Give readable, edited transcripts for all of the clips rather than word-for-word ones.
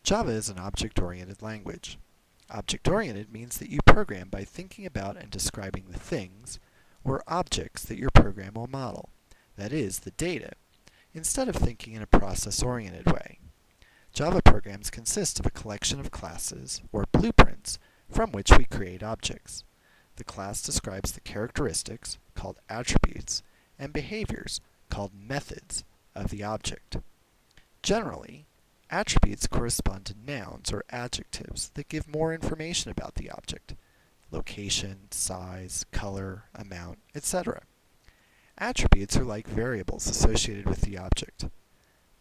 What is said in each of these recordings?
Java is an object-oriented language. Object-oriented means that you program by thinking about and describing the things, or objects, that your program will model, that is, the data, instead of thinking in a process-oriented way. Java programs consist of a collection of classes, or blueprints, from which we create objects. The class describes the characteristics, called attributes, and behaviors, called methods, of the object. Generally, attributes correspond to nouns or adjectives that give more information about the object: location, size, color, amount, etc. Attributes are like variables associated with the object.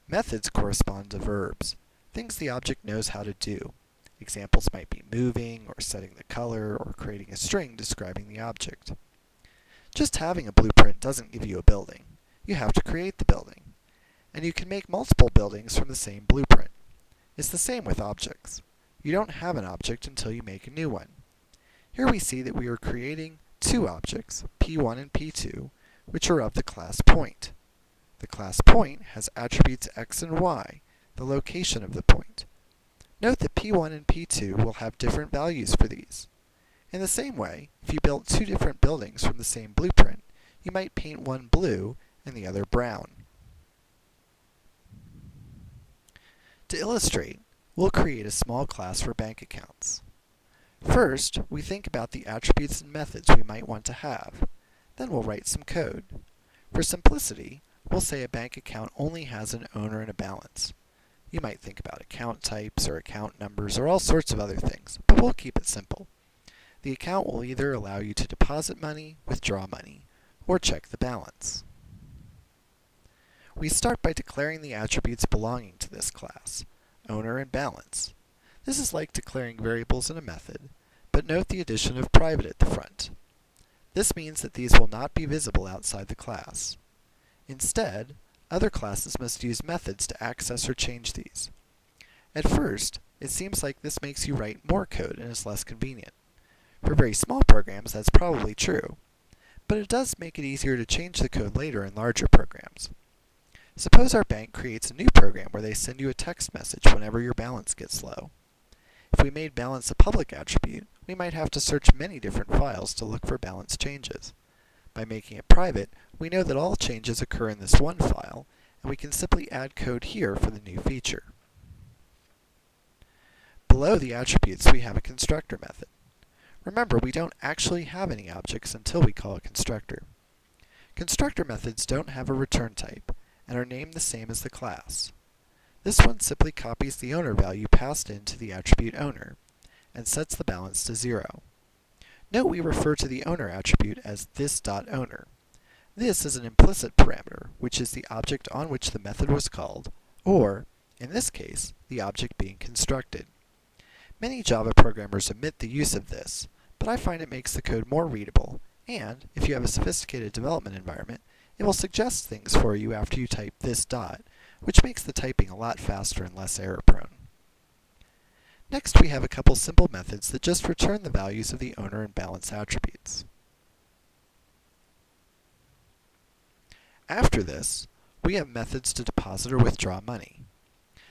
Methods correspond to verbs, things the object knows how to do. Examples might be moving, or setting the color, or creating a string describing the object. Just having a blueprint doesn't give you a building. You have to create the building. And you can make multiple buildings from the same blueprint. It's the same with objects. You don't have an object until you make a new one. Here we see that we are creating two objects, P1 and P2, which are of the class point. The class point has attributes x and y, the location of the point. Note that P1 and P2 will have different values for these. In the same way, if you built two different buildings from the same blueprint, you might paint one blue and the other brown. To illustrate, we'll create a small class for bank accounts. First, we think about the attributes and methods we might want to have. Then we'll write some code. For simplicity, we'll say a bank account only has an owner and a balance. You might think about account types or account numbers or all sorts of other things, but we'll keep it simple. The account will either allow you to deposit money, withdraw money, or check the balance. We start by declaring the attributes belonging to this class, owner and balance. This is like declaring variables in a method, but note the addition of private at the front. This means that these will not be visible outside the class. Instead, other classes must use methods to access or change these. At first, it seems like this makes you write more code and is less convenient. For very small programs, that's probably true, but it does make it easier to change the code later in larger programs. Suppose our bank creates a new program where they send you a text message whenever your balance gets low. If we made balance a public attribute, we might have to search many different files to look for balance changes. By making it private, we know that all changes occur in this one file, and we can simply add code here for the new feature. Below the attributes, we have a constructor method. Remember, we don't actually have any objects until we call a constructor. Constructor methods don't have a return type, and are named the same as the class. This one simply copies the owner value passed into the attribute owner, and sets the balance to 0. Note we refer to the owner attribute as this.owner. This is an implicit parameter, which is the object on which the method was called, or, in this case, the object being constructed. Many Java programmers omit the use of this, but I find it makes the code more readable, and, if you have a sophisticated development environment, it will suggest things for you after you type this dot, which makes the typing a lot faster and less error-prone. Next, we have a couple simple methods that just return the values of the owner and balance attributes. After this, we have methods to deposit or withdraw money.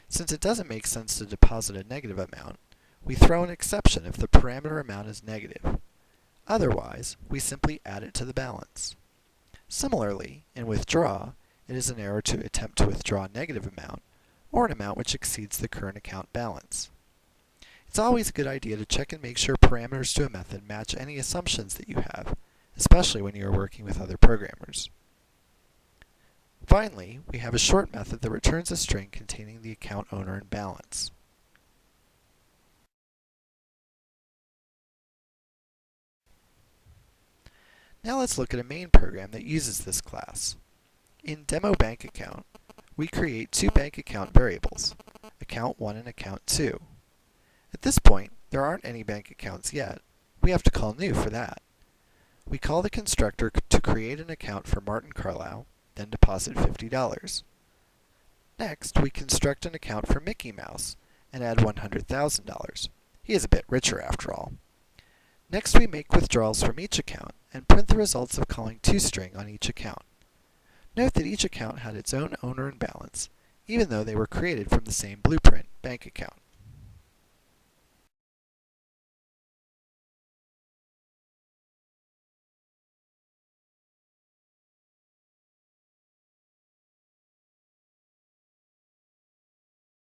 Since it doesn't make sense to deposit a negative amount, we throw an exception if the parameter amount is negative. Otherwise, we simply add it to the balance. Similarly, in withdraw, it is an error to attempt to withdraw a negative amount, or an amount which exceeds the current account balance. It's always a good idea to check and make sure parameters to a method match any assumptions that you have, especially when you are working with other programmers. Finally, we have a short method that returns a string containing the account owner and balance. Now let's look at a main program that uses this class. In Demo Bank Account, we create two bank account variables, Account 1 and Account 2. At this point, there aren't any bank accounts yet. We have to call new for that. We call the constructor to create an account for Martin Carlisle, then deposit $50. Next, we construct an account for Mickey Mouse and add $100,000. He is a bit richer after all. Next, we make withdrawals from each account and print the results of calling toString on each account. Note that each account had its own owner and balance, even though they were created from the same blueprint bank account.